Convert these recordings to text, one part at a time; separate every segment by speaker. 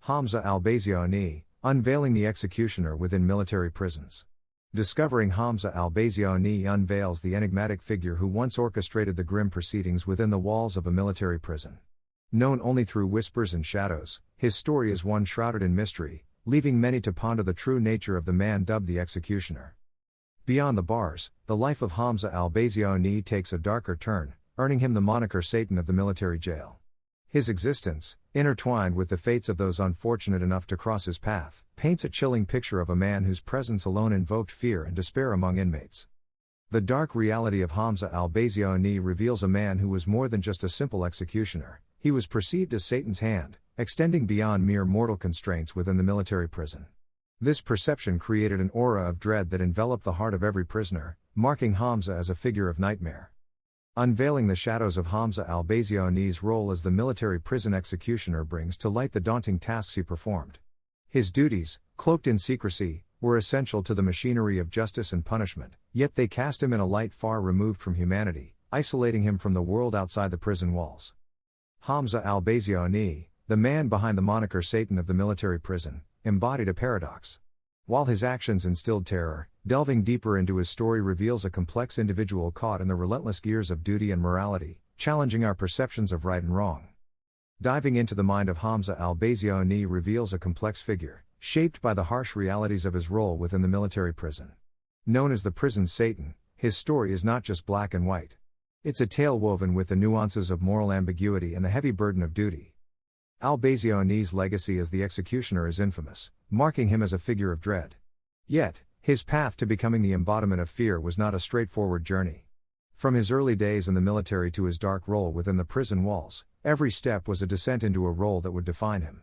Speaker 1: Hamza Al-Basiouni, Unveiling the Executioner Within Military Prisons. Discovering Hamza Al-Basiouni unveils the enigmatic figure who once orchestrated the grim proceedings within the walls of a military prison. Known only through whispers and shadows, his story is one shrouded in mystery, leaving many to ponder the true nature of the man dubbed the Executioner. Beyond the bars, the life of Hamza Al-Basiouni takes a darker turn, earning him the moniker Satan of the military jail. His existence, intertwined with the fates of those unfortunate enough to cross his path, paints a chilling picture of a man whose presence alone invoked fear and despair among inmates. The dark reality of Hamza Al-Basiouni reveals a man who was more than just a simple executioner. He was perceived as Satan's hand, extending beyond mere mortal constraints within the military prison. This perception created an aura of dread that enveloped the heart of every prisoner, marking Hamza as a figure of nightmare. Unveiling the shadows of Hamza Al-Basiouni's role as the military prison executioner brings to light the daunting tasks he performed. His duties, cloaked in secrecy, were essential to the machinery of justice and punishment, yet they cast him in a light far removed from humanity, isolating him from the world outside the prison walls. Hamza Al-Basiouni, the man behind the moniker Satan of the military prison, embodied a paradox. While his actions instilled terror, delving deeper into his story reveals a complex individual caught in the relentless gears of duty and morality, challenging our perceptions of right and wrong. Diving into the mind of Hamza Al-Basiouni reveals a complex figure, shaped by the harsh realities of his role within the military prison. Known as the prison's Satan, his story is not just black and white. It's a tale woven with the nuances of moral ambiguity and the heavy burden of duty. Al-Basiouni's legacy as the executioner is infamous, marking him as a figure of dread. Yet, his path to becoming the embodiment of fear was not a straightforward journey. From his early days in the military to his dark role within the prison walls, every step was a descent into a role that would define him.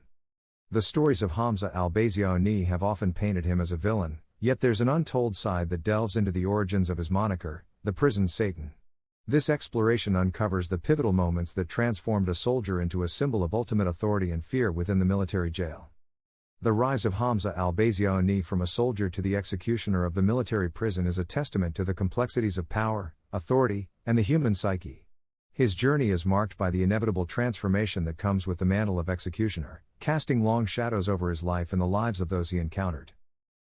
Speaker 1: The stories of Hamza Al-Basiouni have often painted him as a villain, yet there's an untold side that delves into the origins of his moniker, the prison's Satan. This exploration uncovers the pivotal moments that transformed a soldier into a symbol of ultimate authority and fear within the military jail. The rise of Hamza Al-Basiouni from a soldier to the executioner of the military prison is a testament to the complexities of power, authority, and the human psyche. His journey is marked by the inevitable transformation that comes with the mantle of executioner, casting long shadows over his life and the lives of those he encountered.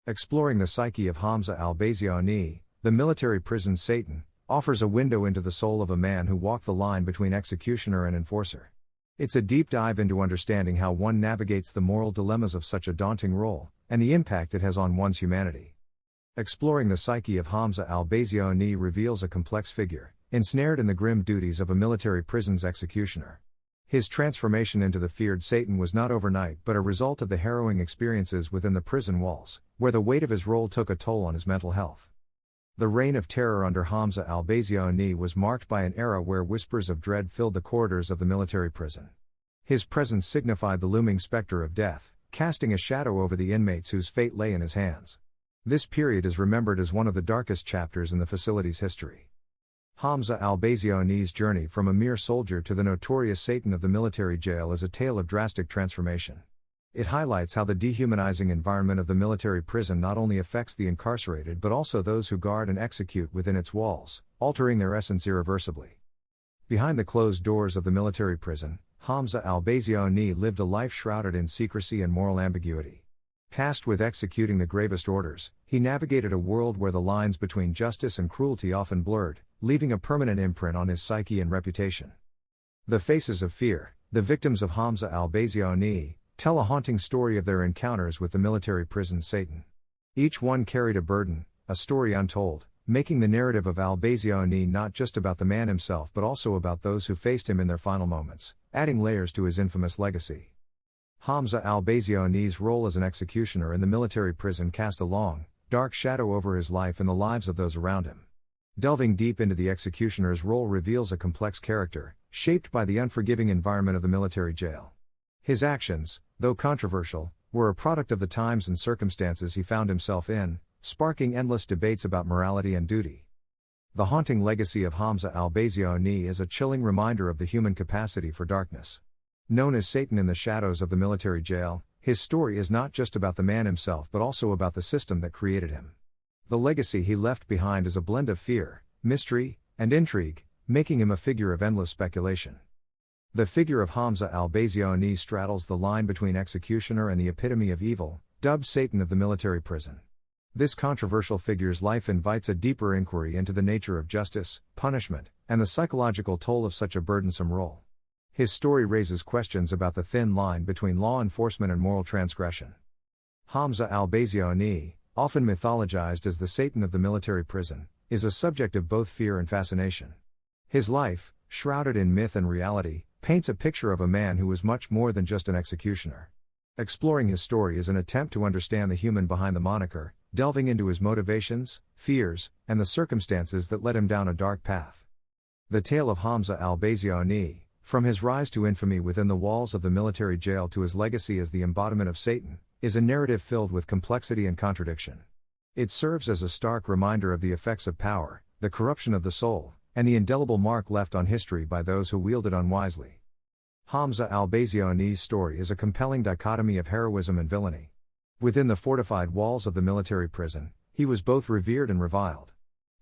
Speaker 1: Exploring the psyche of Hamza Al-Basiouni, the military prison's Satan, offers a window into the soul of a man who walked the line between executioner and enforcer. It's a deep dive into understanding how one navigates the moral dilemmas of such a daunting role, and the impact it has on one's humanity. Exploring the psyche of Hamza Al-Basiouni reveals a complex figure, ensnared in the grim duties of a military prison's executioner. His transformation into the feared Satan was not overnight but a result of the harrowing experiences within the prison walls, where the weight of his role took a toll on his mental health. The reign of terror under Hamza Al-Basiouni was marked by an era where whispers of dread filled the corridors of the military prison. His presence signified the looming specter of death, casting a shadow over the inmates whose fate lay in his hands. This period is remembered as one of the darkest chapters in the facility's history. Hamza Al-Basiouni's journey from a mere soldier to the notorious Satan of the military jail is a tale of drastic transformation. It highlights how the dehumanizing environment of the military prison not only affects the incarcerated but also those who guard and execute within its walls, altering their essence irreversibly. Behind the closed doors of the military prison, Hamza Al-Basiouni lived a life shrouded in secrecy and moral ambiguity. Tasked with executing the gravest orders, he navigated a world where the lines between justice and cruelty often blurred, leaving a permanent imprint on his psyche and reputation. The faces of fear, the victims of Hamza Al-Basiouni, tell a haunting story of their encounters with the military prison's Satan. Each one carried a burden, a story untold, making the narrative of Al-Basiouni not just about the man himself but also about those who faced him in their final moments, adding layers to his infamous legacy. Hamza Al-Basiouni's role as an executioner in the military prison cast a long, dark shadow over his life and the lives of those around him. Delving deep into the executioner's role reveals a complex character, shaped by the unforgiving environment of the military jail. His actions, though controversial, were a product of the times and circumstances he found himself in, sparking endless debates about morality and duty. The haunting legacy of Hamza Al-Basiouni is a chilling reminder of the human capacity for darkness. Known as Satan in the shadows of the military jail, his story is not just about the man himself but also about the system that created him. The legacy he left behind is a blend of fear, mystery, and intrigue, making him a figure of endless speculation. The figure of Hamza Al-Basiouni straddles the line between executioner and the epitome of evil, dubbed Satan of the military prison. This controversial figure's life invites a deeper inquiry into the nature of justice, punishment, and the psychological toll of such a burdensome role. His story raises questions about the thin line between law enforcement and moral transgression. Hamza Al-Basiouni, often mythologized as the Satan of the military prison, is a subject of both fear and fascination. His life, shrouded in myth and reality, paints a picture of a man who was much more than just an executioner. Exploring his story is an attempt to understand the human behind the moniker, delving into his motivations, fears, and the circumstances that led him down a dark path. The tale of Hamza Al-Basiouni, from his rise to infamy within the walls of the military jail to his legacy as the embodiment of Satan, is a narrative filled with complexity and contradiction. It serves as a stark reminder of the effects of power, the corruption of the soul, and the indelible mark left on history by those who wield it unwisely. Hamza Al-Basiouni's story is a compelling dichotomy of heroism and villainy. Within the fortified walls of the military prison, he was both revered and reviled.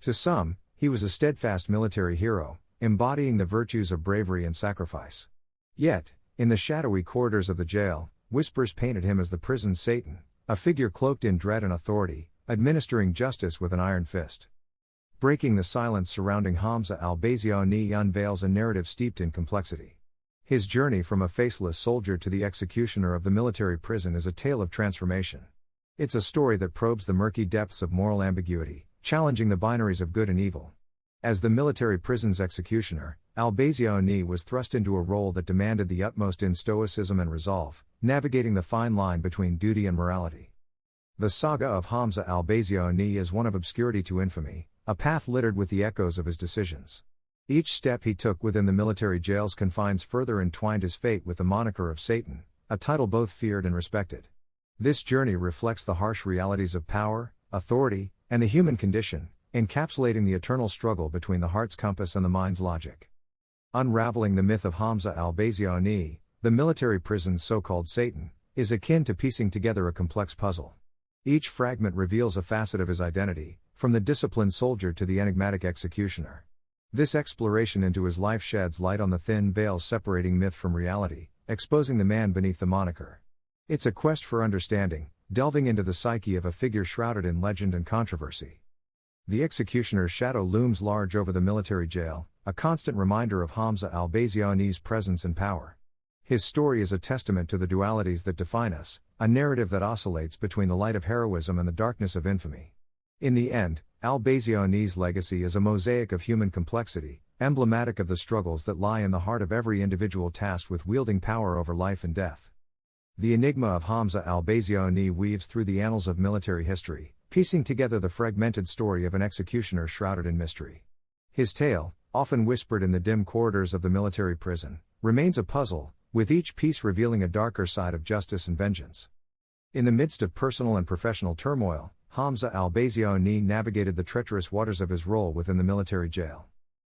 Speaker 1: To some, he was a steadfast military hero, embodying the virtues of bravery and sacrifice. Yet, in the shadowy corridors of the jail, whispers painted him as the prison's Satan, a figure cloaked in dread and authority, administering justice with an iron fist. Breaking the silence surrounding Hamza Al-Basiouni unveils a narrative steeped in complexity. His journey from a faceless soldier to the executioner of the military prison is a tale of transformation. It's a story that probes the murky depths of moral ambiguity, challenging the binaries of good and evil. As the military prison's executioner, Al-Basiouni was thrust into a role that demanded the utmost in stoicism and resolve, navigating the fine line between duty and morality. The saga of Hamza Al-Basiouni is one of obscurity to infamy, a path littered with the echoes of his decisions. Each step he took within the military jail's confines further entwined his fate with the moniker of Satan, a title both feared and respected. This journey reflects the harsh realities of power, authority, and the human condition, encapsulating the eternal struggle between the heart's compass and the mind's logic. Unraveling the myth of Hamza Al-Basiouni, the military prison's so-called Satan, is akin to piecing together a complex puzzle. Each fragment reveals a facet of his identity, from the disciplined soldier to the enigmatic executioner. This exploration into his life sheds light on the thin veils separating myth from reality, exposing the man beneath the moniker. It's a quest for understanding, delving into the psyche of a figure shrouded in legend and controversy. The executioner's shadow looms large over the military jail, a constant reminder of Hamza Al-Basiouni's presence and power. His story is a testament to the dualities that define us, a narrative that oscillates between the light of heroism and the darkness of infamy. In the end, Al-Basiouni's legacy is a mosaic of human complexity, emblematic of the struggles that lie in the heart of every individual tasked with wielding power over life and death. The enigma of Hamza Al-Basiouni weaves through the annals of military history, piecing together the fragmented story of an executioner shrouded in mystery. His tale, often whispered in the dim corridors of the military prison, remains a puzzle, with each piece revealing a darker side of justice and vengeance. In the midst of personal and professional turmoil, Hamza Al-Basiouni navigated the treacherous waters of his role within the military jail.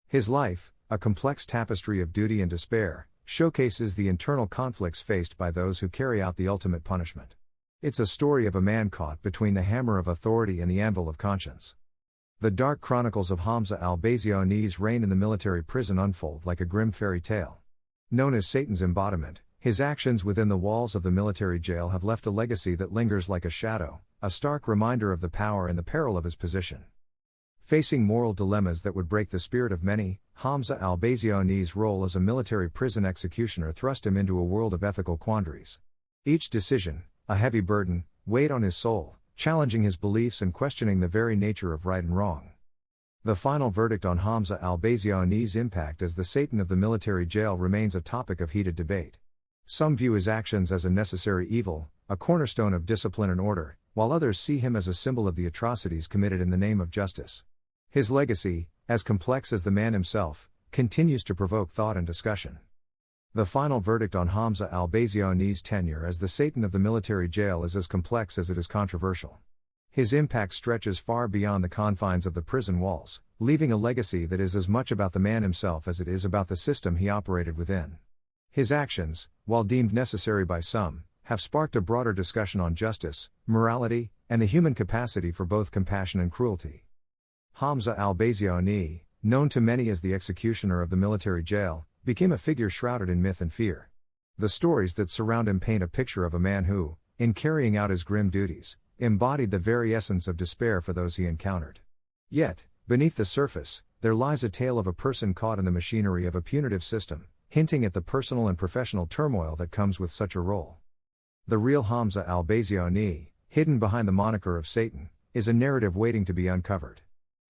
Speaker 1: His life, a complex tapestry of duty and despair, showcases the internal conflicts faced by those who carry out the ultimate punishment. It's a story of a man caught between the hammer of authority and the anvil of conscience. The dark chronicles of Hamza Al-Basiouni's reign in the military prison unfold like a grim fairy tale. Known as Satan's embodiment, his actions within the walls of the military jail have left a legacy that lingers like a shadow, a stark reminder of the power and the peril of his position. Facing moral dilemmas that would break the spirit of many, Hamza Al-Basiouni's role as a military prison executioner thrust him into a world of ethical quandaries. Each decision, a heavy burden, weighed on his soul, challenging his beliefs and questioning the very nature of right and wrong. The final verdict on Hamza Al-Basiouni's impact as the Satan of the military jail remains a topic of heated debate. Some view his actions as a necessary evil, a cornerstone of discipline and order, while others see him as a symbol of the atrocities committed in the name of justice. His legacy, as complex as the man himself, continues to provoke thought and discussion. The final verdict on Hamza Al-Basiouni's tenure as the Satan of the military jail is as complex as it is controversial. His impact stretches far beyond the confines of the prison walls, leaving a legacy that is as much about the man himself as it is about the system he operated within. His actions, while deemed necessary by some, have sparked a broader discussion on justice, morality, and the human capacity for both compassion and cruelty. Hamza Al-Basiouni, known to many as the executioner of the military jail, became a figure shrouded in myth and fear. The stories that surround him paint a picture of a man who, in carrying out his grim duties, embodied the very essence of despair for those he encountered. Yet, beneath the surface, there lies a tale of a person caught in the machinery of a punitive system, hinting at the personal and professional turmoil that comes with such a role. The real Hamza Al-Basiouni, hidden behind the moniker of Satan, is a narrative waiting to be uncovered.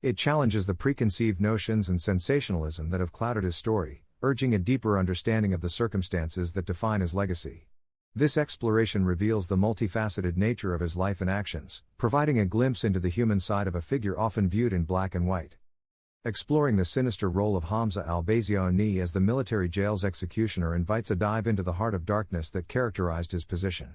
Speaker 1: It challenges the preconceived notions and sensationalism that have clouded his story, urging a deeper understanding of the circumstances that define his legacy. This exploration reveals the multifaceted nature of his life and actions, providing a glimpse into the human side of a figure often viewed in black and white. Exploring the sinister role of Hamza Al-Basiouni as the military jail's executioner invites a dive into the heart of darkness that characterized his position.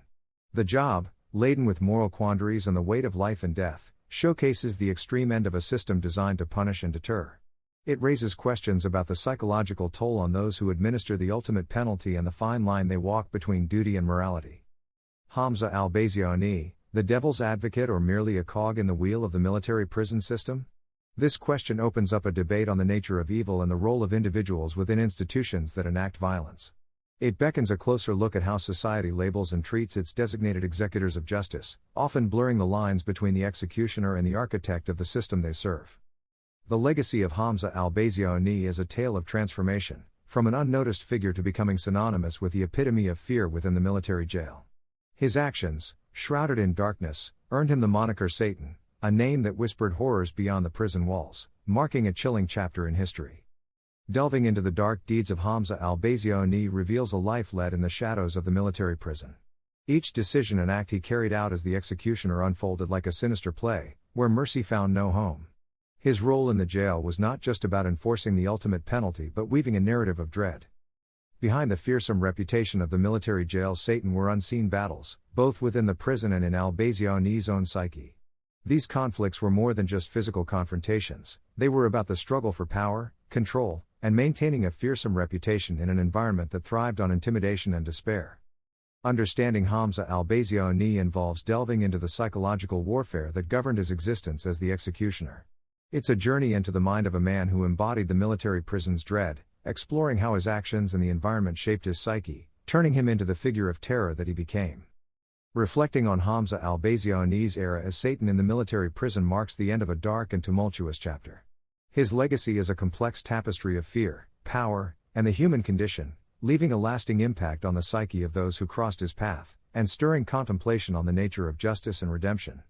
Speaker 1: The job, laden with moral quandaries and the weight of life and death, showcases the extreme end of a system designed to punish and deter. It raises questions about the psychological toll on those who administer the ultimate penalty and the fine line they walk between duty and morality. Hamza Al-Basiouni, the devil's advocate or merely a cog in the wheel of the military prison system? This question opens up a debate on the nature of evil and the role of individuals within institutions that enact violence. It beckons a closer look at how society labels and treats its designated executors of justice, often blurring the lines between the executioner and the architect of the system they serve. The legacy of Hamza Al-Basiouni is a tale of transformation, from an unnoticed figure to becoming synonymous with the epitome of fear within the military jail. His actions, shrouded in darkness, earned him the moniker Satan, a name that whispered horrors beyond the prison walls, marking a chilling chapter in history. Delving into the dark deeds of Hamza Al-Basiouni reveals a life led in the shadows of the military prison. Each decision and act he carried out as the executioner unfolded like a sinister play, where mercy found no home. His role in the jail was not just about enforcing the ultimate penalty but weaving a narrative of dread. Behind the fearsome reputation of the military jail's Satan were unseen battles, both within the prison and in Al-Basiouni's own psyche. These conflicts were more than just physical confrontations, they were about the struggle for power, control, and maintaining a fearsome reputation in an environment that thrived on intimidation and despair. Understanding Hamza Al-Basiouni involves delving into the psychological warfare that governed his existence as the executioner. It's a journey into the mind of a man who embodied the military prison's dread, exploring how his actions and the environment shaped his psyche, turning him into the figure of terror that he became. Reflecting on Hamza Al-Basiouni's era as Satan in the military prison marks the end of a dark and tumultuous chapter. His legacy is a complex tapestry of fear, power, and the human condition, leaving a lasting impact on the psyche of those who crossed his path, and stirring contemplation on the nature of justice and redemption.